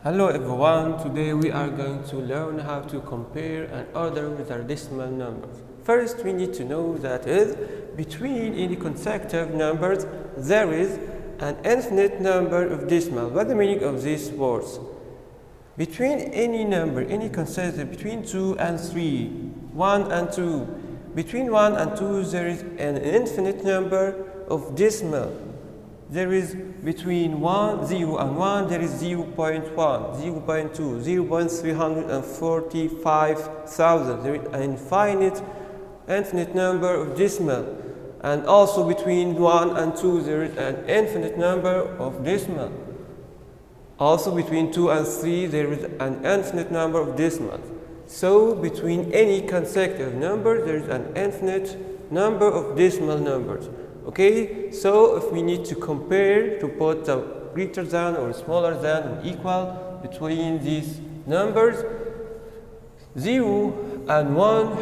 Hello everyone, today we are going to learn how to compare and order with our decimal numbers. First we need to know that is between any consecutive numbers there is an infinite number of decimals. What is the meaning of these words? Between any number, any consecutive, between 2 and 3, 1 and 2, between 1 and 2 there is an infinite number of decimals. There is between 0 and 1, there is 0.1, 0.2, 0.345,000. There is an infinite number of decimals. And also between 1 and 2, there is an infinite number of decimals. Also between 2 and 3, there is an infinite number of decimals. So between any consecutive number, there is an infinite number of decimal numbers. Okay, so if we need to compare, to put the greater than or smaller than or equal between these numbers, 0 and 1,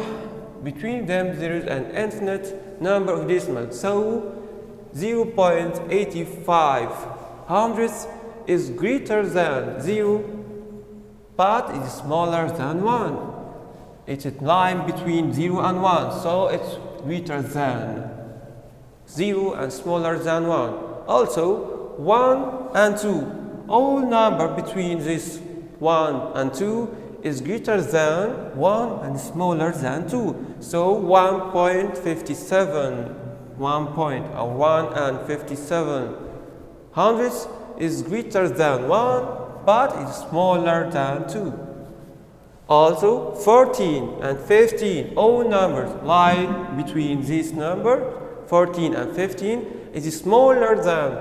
between them there is an infinite number of decimals. So 0.85 hundredths is greater than 0, but it is smaller than 1. It's a line between 0 and 1, so it's greater than 0 and smaller than 1. Also, 1 and 2. All number between this 1 and 2 is greater than 1 and smaller than 2. So 1.57, 1 and 57 hundredths is greater than 1, but it's smaller than 2. Also, 14 and 15, all numbers lie between these numbers. 14 and 15 is smaller than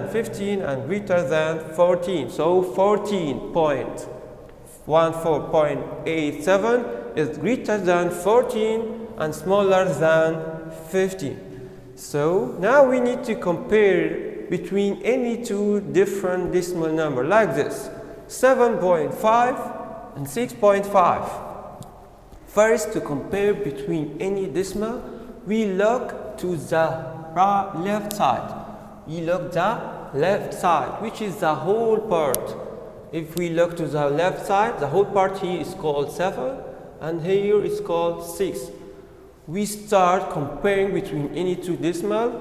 15 and greater than 14. So 14.87 is greater than 14 and smaller than 15. So now we need to compare between any two different decimal numbers like this, 7.5 and 6.5. First, to compare between any decimal, we look to the left side. We look the left side, which is the whole part. If we look to the left side, the whole part here is called 7, and here is called 6. We start comparing between any two decimals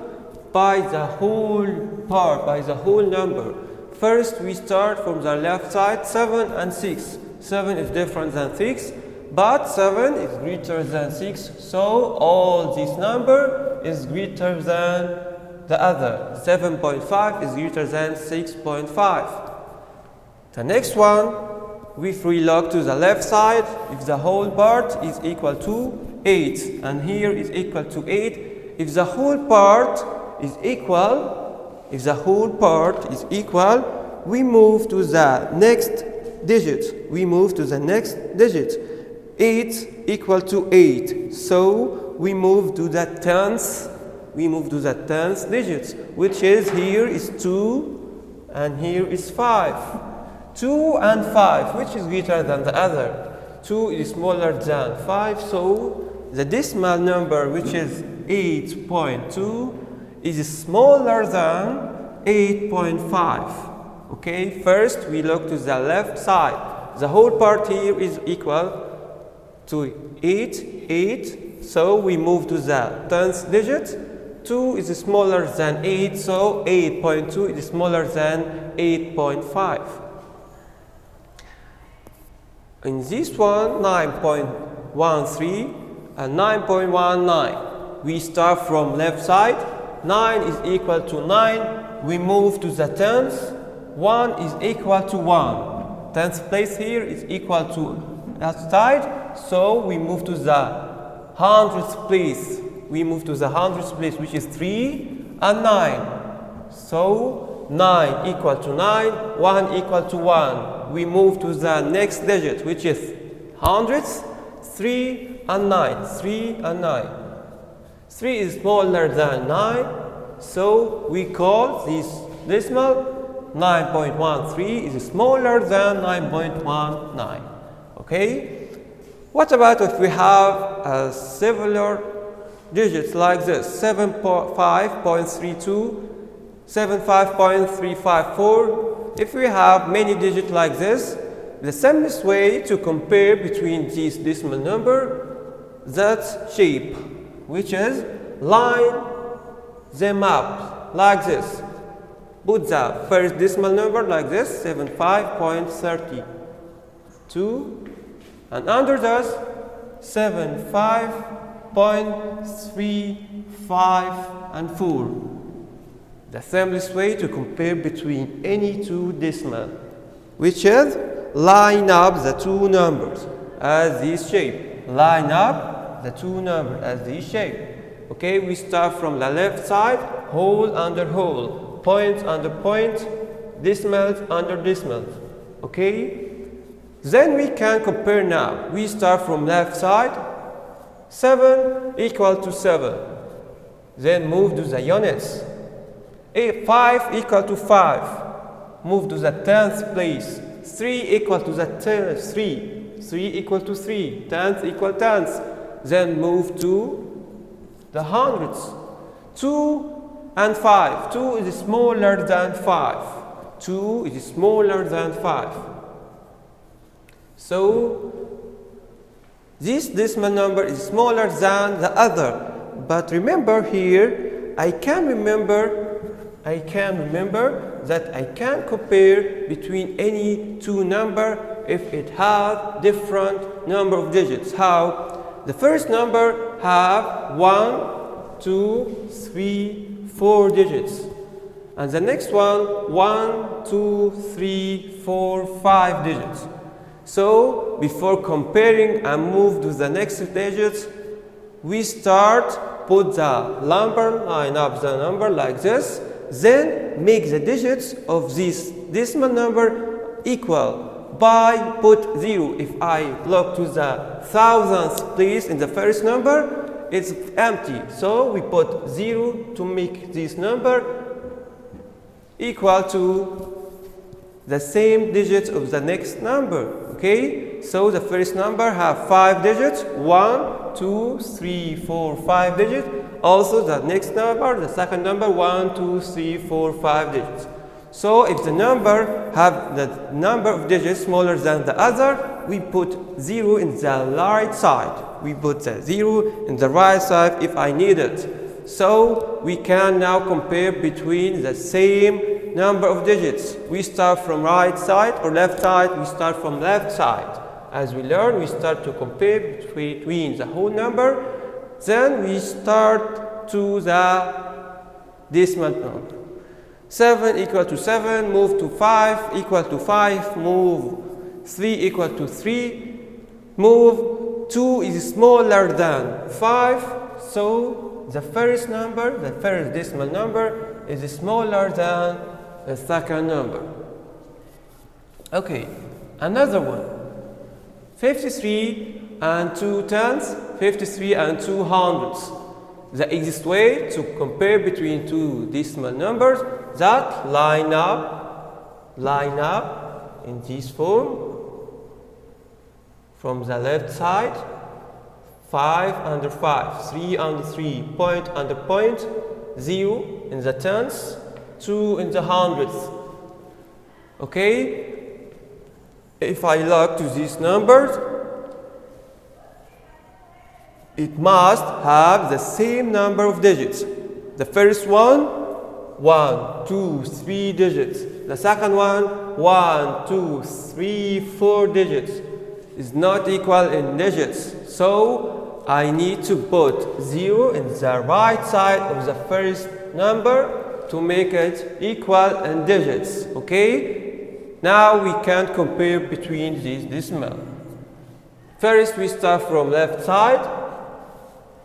by the whole part, by the whole number. First, we start from the left side, 7 and 6. 7 is different than 6. But 7 is greater than 6, so all this number is greater than the other. 7.5 is greater than 6.5. The next one, if we look to the left side, if the whole part is equal to 8, and here is equal to 8, if the whole part is equal, we move to the next digit. 8 equal to 8, so we move to the 10th digit, which is here is 2 and here is 5. 2 and 5, which is greater than the other? 2 is smaller than 5, so the decimal number, which is 8.2, is smaller than 8.5. Okay, first we look to the left side. The whole part here is equal to 8, so we move to the 10th digit. 2 is smaller than 8, so 8.2 is smaller than 8.5. In this one, 9.13 and 9.19. We start from left side. 9 is equal to 9. We move to the 10th. 1 is equal to 1. 10th place here is equal to that side, so we move to the 100th place. Which is 3 and 9. So 9 equal to 9, 1 equal to 1. We move to the next digit, which is hundredths, 3 and 9. 3 is smaller than 9, so we call this decimal 9.13 is smaller than 9.19. Okay? What about if we have a similar digits like this, 75.32, 75.354, if we have many digits like this, the simplest way to compare between these decimal number, that shape, which is line them up like this. Put the first decimal number like this, 75.32, and under this 75.35 and 4. The simplest way to compare between any two decimals, which is line up the two numbers as this shape. Line up the two numbers as this shape. Okay, we start from the left side, whole under whole, point under point, decimals under decimals. Okay, then we can compare now. We start from left side, 7 equal to 7. Then move to the units. 5 equal to 5. Move to the 10th place. 3 equal to the 10th, 3. 3 equal to 3. 10th equal 10th. Then move to the hundreds. 2 and 5. 2 is smaller than 5. 2 is smaller than 5. So this decimal number is smaller than the other. But remember here, I can remember that I can compare between any two numbers if it has different number of digits. How? The first number have 1, 2, 3, 4 digits. And the next one, 1, 2, 3, 4, 5 digits. So before comparing and move to the next digits, we start put the number, line up the number like this, then make the digits of this decimal number equal by put 0. If I look to the thousandth place in the first number, it's empty. So we put 0 to make this number equal to the same digits of the next number. Okay, so the first number have 5 digits, 1, 2, 3, 4, 5 digits. Also the next number, the second number, 1, 2, 3, 4, 5 digits. So if the number have the number of digits smaller than the other, we put 0 in the right side. We put the 0 in the right side if I need it. So we can now compare between the same number of digits. We start from right side or left side, we start from left side. As we learn, we start to compare between the whole number, then we start to the decimal number. 7 equal to 7, move to 5 equal to 5, move 3 equal to 3, move 2 is smaller than 5, so the first number, the first decimal number is smaller than the second number. Okay, another one. 53 and 2 tenths, 53 and 2 hundredths. The easiest way to compare between two decimal numbers that line up in this form from the left side, 5 under 5, 3 under 3, point under point, 0 in the tenths, 2 in the hundredths. Okay, if I look to these numbers, it must have the same number of digits. The first one, 1, 2, 3 digits. The second one, 1, 2, 3, 4 digits. Is not equal in digits. So I need to put 0 in the right side of the first number to make it equal in digits. Okay? Now we can compare between these decimals. First we start from left side.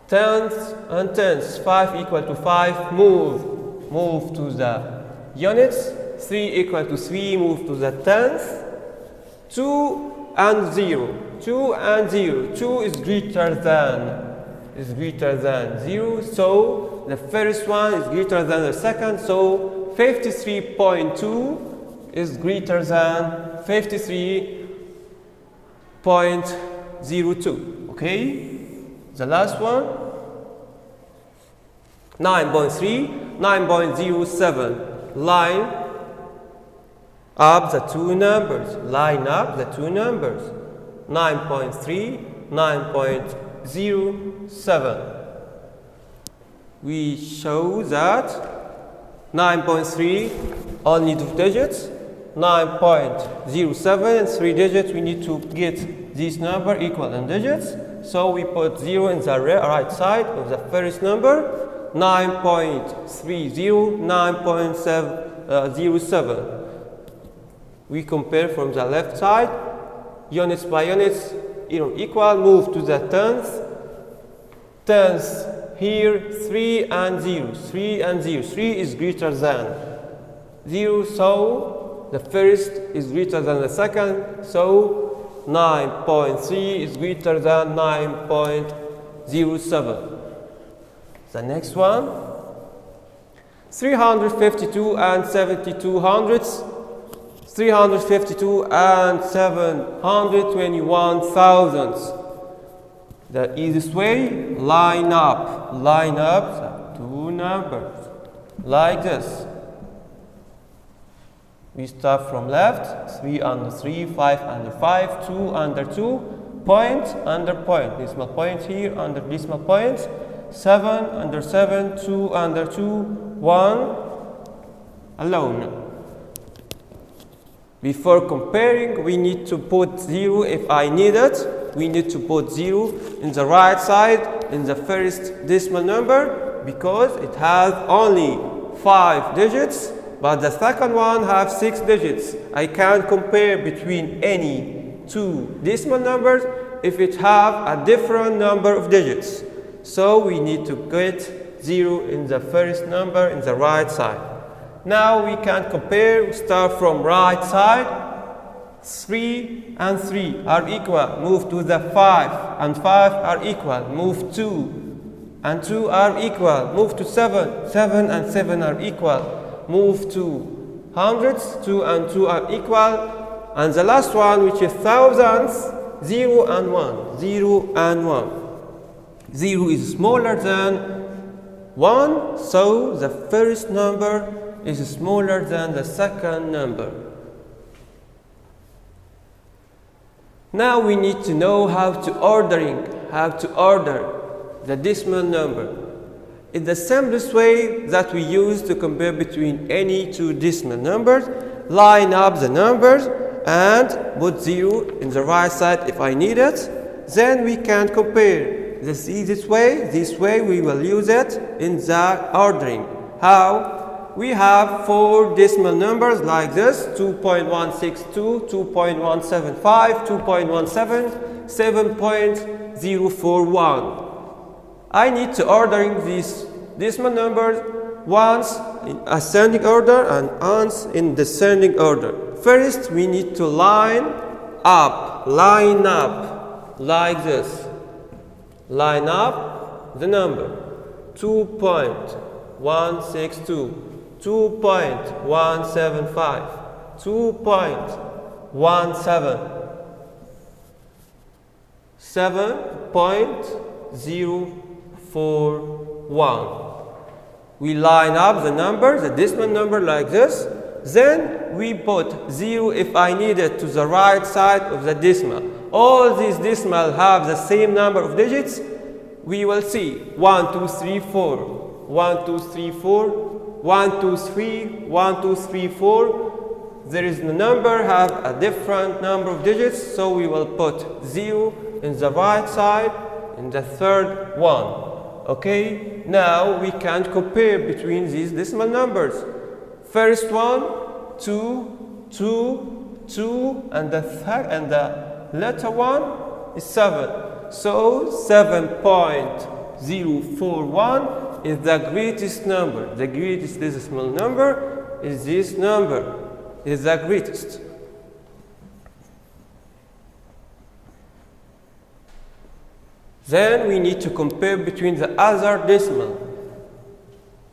Tenths and tenths. 5 equal to 5. Move to the units. 3 equal to 3. Move to the tenth. 2 and 0. 2 and 0. 2 is greater than 0. So the first one is greater than the second. So 53.2 is greater than 53.02. Okay? The last one, 9.3, 9.07. Line up the two numbers, line up the two numbers, 9.3, 9.07. We show that 9.3 only two digits, 9.07 and 3 digits. We need to get this number equal in digits, so we put 0 in the right side of the first number, 9.30, 9.07. We compare from the left side, units by units, equal, move to the tenth. Tenth here, 3 and 0, 3 and 0. 3 is greater than 0, so the first is greater than the second, so 9.3 is greater than 9.07. The next one, 352 and 72 hundredths, 352 and 721 thousandths. The easiest way, line up the two numbers, like this. We start from left, 3 under 3, 5 under 5, 2 under 2, point under point, decimal point here under decimal point, 7 under 7, 2 under 2, 1 alone. Before comparing, we need to put 0 if I need it. We need to put 0 in the right side in the first decimal number because it has only 5 digits, but the second one has 6 digits. I can't compare between any two decimal numbers if it have a different number of digits. So we need to get 0 in the first number in the right side. Now we can compare. We start from right side. 3 and 3 are equal. Move to the 5 and 5 are equal. Move 2 and 2 are equal. Move to 7. 7 and 7 are equal. Move to hundreds. 2 and 2 are equal. And the last one, which is thousands, 0 and 1. 0 and 1. 0 is smaller than 1, so the first number is smaller than the second number. Now we need to know how to order the decimal number. In the simplest way that we use to compare between any two decimal numbers, line up the numbers and put 0 in the right side if I need it. Then we can compare. This way we will use it in the ordering. How? We have 4 decimal numbers like this, 2.162, 2.175, 2.17, 7.041. I need to ordering these decimal numbers once in ascending order and once in descending order. First, we need to line up like this. Line up the number 2.162, 2.175, 2.17, 7.041. We line up the number, the decimal number like this. Then we put 0 if I need it to the right side of the decimal. All these decimals have the same number of digits. We will see 1, 2, 3, 4, 1, 2, 3, 4, 1, 2, 3, 1, 2, 3, 4. There is a number have a different number of digits, so we will put 0 in the right side in the third one. Okay, now we can compare between these decimal numbers. First one, 2, 2, 2, and the letter 1 is 7. So 7.041 is the greatest number. The greatest decimal number is this number. Is the greatest. Then we need to compare between the other decimal.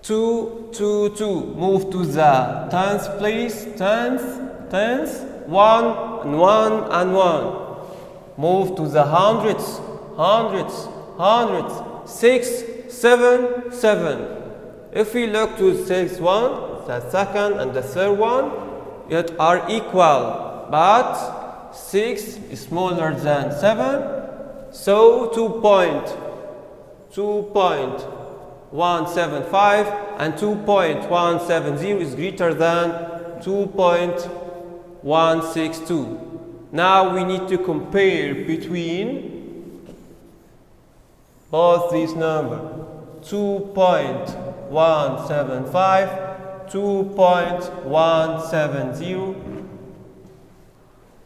2, 2, 2. Move to the tenth place. Tenth, 1 and 1 and 1. Move to the hundreds. 6, 7, 7. If we look to the sixth one, the second and the third one, yet are equal, but 6 is smaller than 7, so 2.175 and 2.170 is greater than 2.162. Now we need to compare between both these numbers, 2.175, 2.170.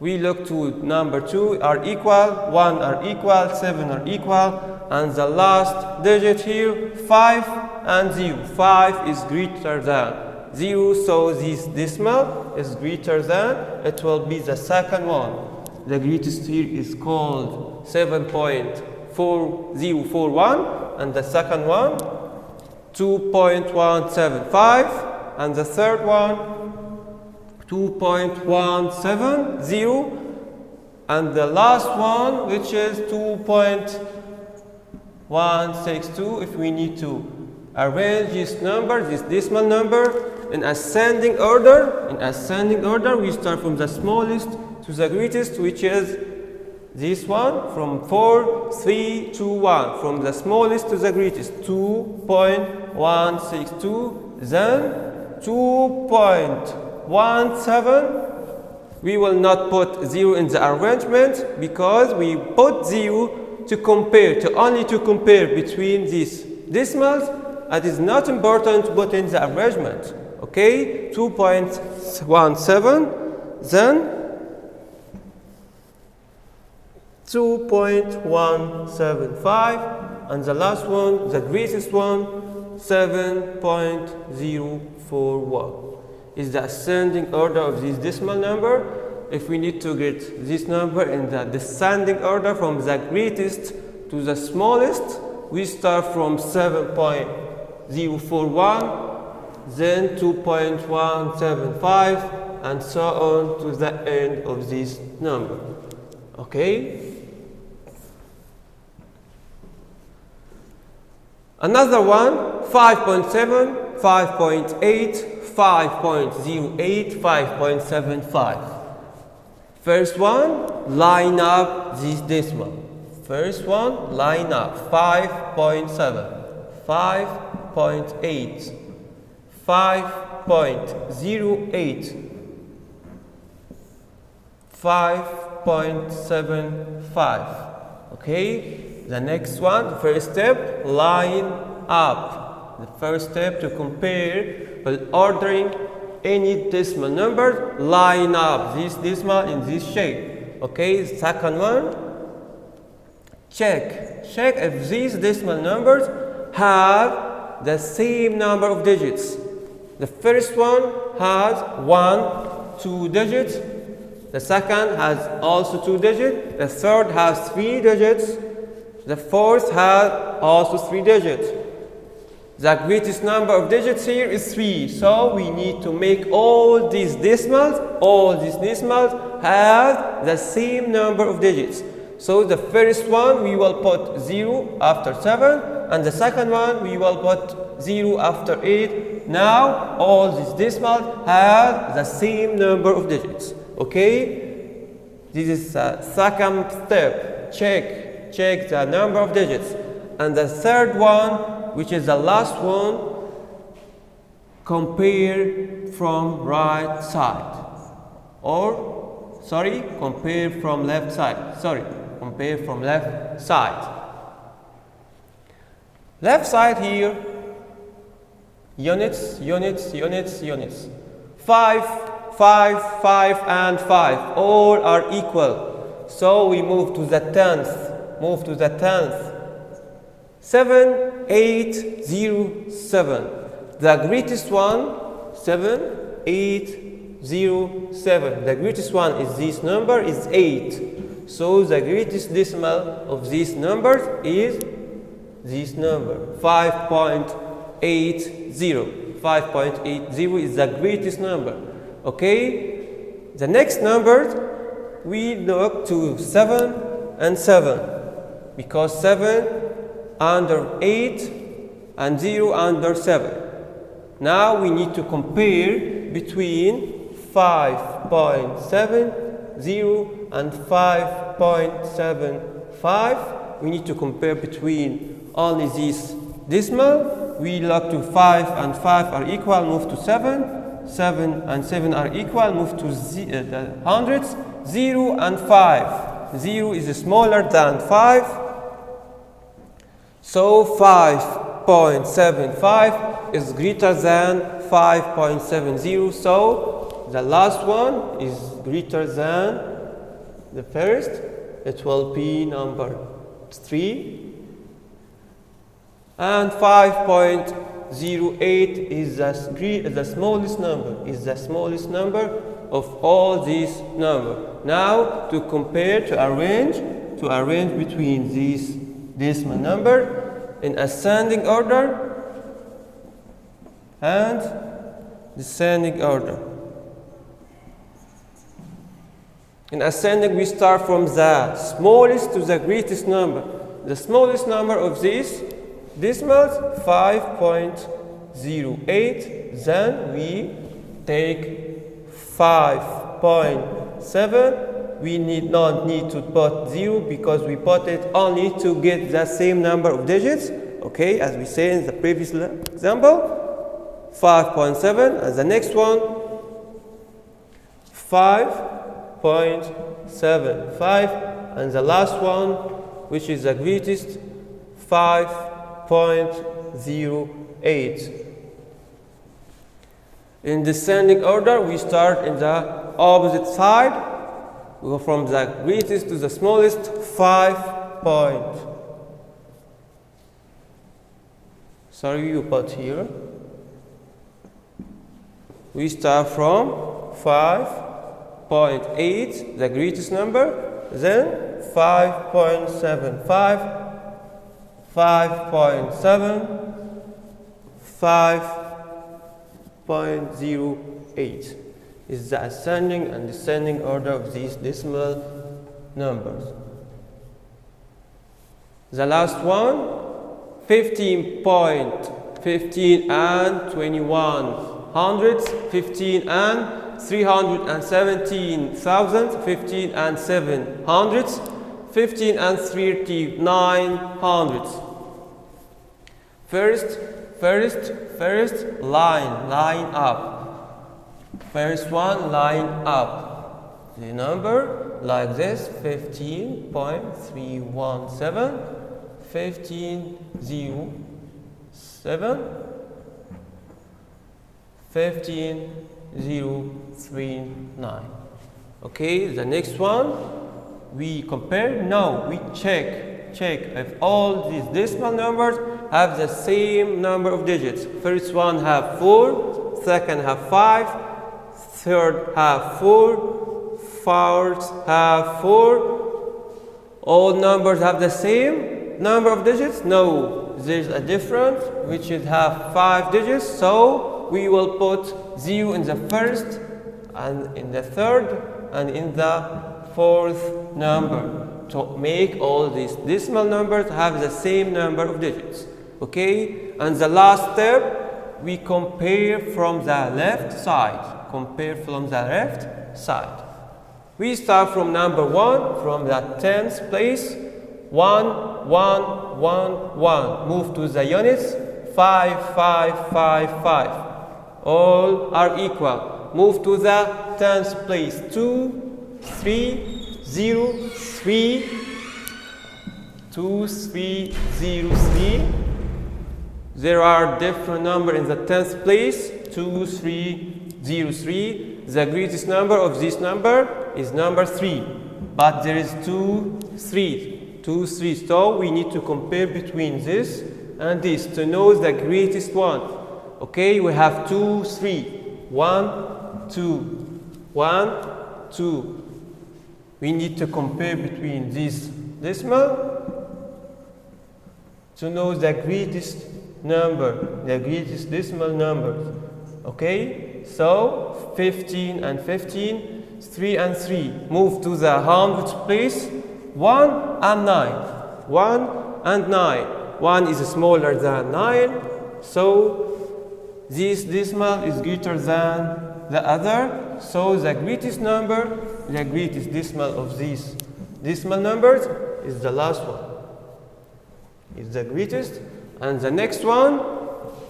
We look to number 2 are equal, 1 are equal, 7 are equal, and the last digit here, 5 and 0. 5 is greater than 0, so this decimal is greater than, it will be the second one. The greatest here is called 7.4041, and the second one 2.175, and the third one 2.170, and the last one, which is 2.162. If we need to arrange this number, this decimal number, in ascending order, we start from the smallest to the greatest, which is this one, from 4, 3, 2, 1, from the smallest to the greatest, 2.162, then 2.17. We will not put 0 in the arrangement because we put 0 to compare, only to compare between these decimals. It is not important to put in the arrangement. Okay, 2.17, then 2.175, and the last one, the greatest one, 7.041 is the ascending order of this decimal number. If we need to get this number in the descending order from the greatest to the smallest, we start from 7.041, then 2.175, and so on to the end of this number. Okay? Another one, 5.7, 5.8, 5.08, 5.75. First one, line up this decimal. First one, line up 5.7, 5.8, 5.08, 5.75. Okay? The next one, the first step, line up. The first step to compare with ordering any decimal number, line up this decimal in this shape. Okay, second one, check if these decimal numbers have the same number of digits. The first one has 2 digits. The second has also 2 digits. The third has 3 digits. The fourth has also 3 digits. The greatest number of digits here is 3. So we need to make all these decimals have the same number of digits. So the first one we will put 0 after 7, and the second one we will put 0 after 8. Now all these decimals have the same number of digits. Okay? This is the second step. Check the number of digits. And the third one, which is the last one, compare from right side. Compare from left side. Compare from left side. Left side here, units. 5, 5, 5, and 5. All are equal. So we move to the 10th. 7, 8, 0, 7. The greatest one, 7, 8, 0, 7. The greatest one is this number, is 8. So the greatest decimal of these numbers is this number, 5.80. 5.80 is the greatest number. Okay? The next numbers, we look to 7 and 7. Because 7 under 8 and 0 under 7. Now we need to compare between 5.70 and 5.75. We need to compare between only these decimal. We log to 5 and 5 are equal, move to 7. 7 and 7 are equal, move to the hundreds. 0 and 5. 0 is smaller than 5. So 5.75 is greater than 5.70. So the last one is greater than the first. It will be number 3. And 5.08 is the smallest number of all these numbers. Now to compare, to arrange between these decimal number in ascending order and descending order. In ascending, we start from the smallest to the greatest number. The smallest number of these decimals, 5.08. Then we take 5.7. We not need to put 0 because we put it only to get the same number of digits. Okay, as we say in the previous example, 5.7, and the next one, 5.75, and the last one, which is the greatest, 5.08. In descending order, we start in the opposite side. We go from the greatest to the smallest, 5 point. Sorry, you put here. We start from 5.8, the greatest number, then 5.75, 5.7, 5.08 is the ascending and descending order of these decimal numbers. The last one, 15.15 and 21 hundredths, 15 and 317,000, 15 and 7 hundredths, 15 and 39 hundredths. First, line up. First one, line up. The number like this, 15.317, 15.07, 15.039. Okay, the next one, we compare. No, we check if all these decimal numbers have the same number of digits. First one have 4, second have 5, third have 4, fourth have 4. All numbers have the same number of digits? No, there's a difference, which is have 5 digits. So we will put 0 in the first, and in the third, and in the fourth number to make all these decimal numbers have the same number of digits. Okay, and the last step, we compare from the left side. We start from number 1, from the 10th place. 1, 1, 1, 1. Move to the units. 5, 5, 5, 5. All are equal. Move to the 10th place. 2, 3, 0, 3, 2, 3, 0, 3. There are different numbers in the 10th place. 2, 3, 0, 3. The greatest number of this number is number 3. But there is 2, 3. So we need to compare between this and this to know the greatest one. Okay, we have 2, 3. 1, 2. 1, 2. We need to compare between this decimal to know the greatest number, the greatest decimal numbers. Okay, so 15 and 15, 3 and 3. Move to the hundredths place. 1 and 9. 1 and 9. 1 is smaller than 9, so this decimal is greater than the other. So the greatest number, the greatest decimal of these decimal numbers is the last one. It's the greatest. And the next one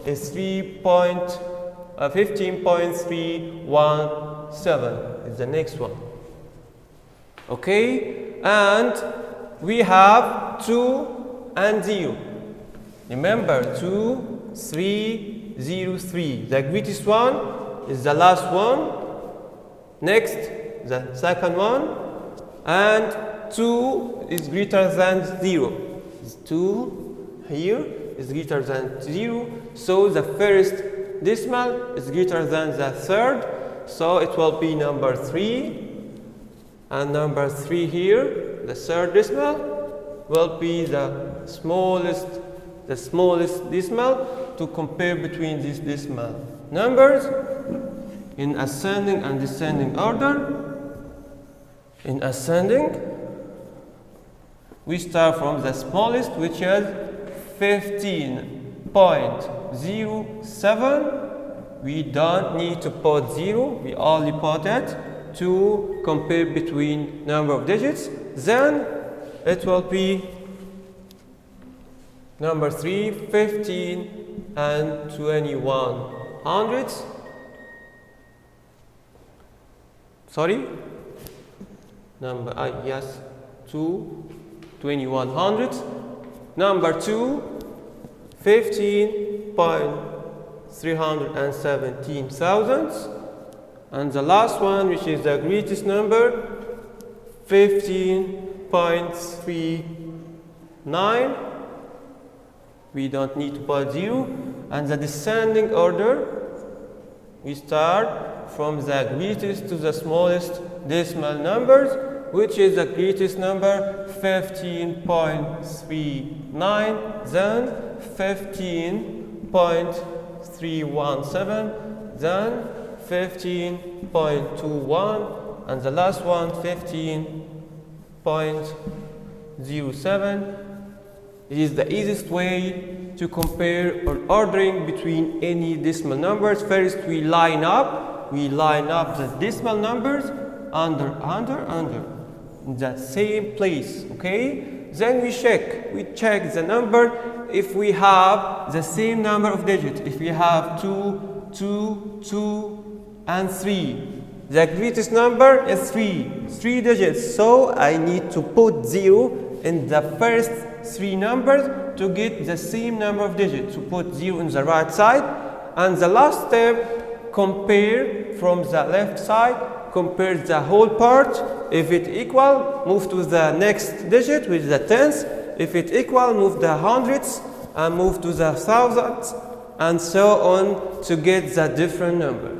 is 15.317 is the next one. Okay? And we have 2 and 0. Remember, 2, 3, 0, 3. The greatest one is the last one. Next, the second one. And 2 is greater than 0. 2 here is greater than 0. So the first decimal is greater than the third. So it will be number 3. And number 3 here, the third decimal, will be the smallest decimal to compare between these decimal numbers in ascending and descending order. In ascending, we start from the smallest, which is 15.07. We don't need to put 0, we only put it to compare between number of digits. Then it will be number 3, 15 and 21 hundredths. Sorry? Yes, 21 hundredths. Number 2, 15.317 thousandths. And the last one, which is the greatest number, 15.39. We don't need to put 0. And the descending order, we start from the greatest to the smallest decimal numbers, which is the greatest number, 15.39, then 15.317, then 15.21, and the last one, 15.07. It is the easiest way to compare or ordering between any decimal numbers. First, we line up the decimal numbers under in that same place. Okay? Then we check the number if we have the same number of digits. If we have 2, 2, 2, and 3. The greatest number is 3 digits. So I need to put 0 in the first 3 numbers to get the same number of digits. To put 0 in the right side. And the last step, compare from the left side, compare the whole part. If it equal, move to the next digit, which is the tens. If it equal, move the hundredths and move to the thousands, and so on to get the different number.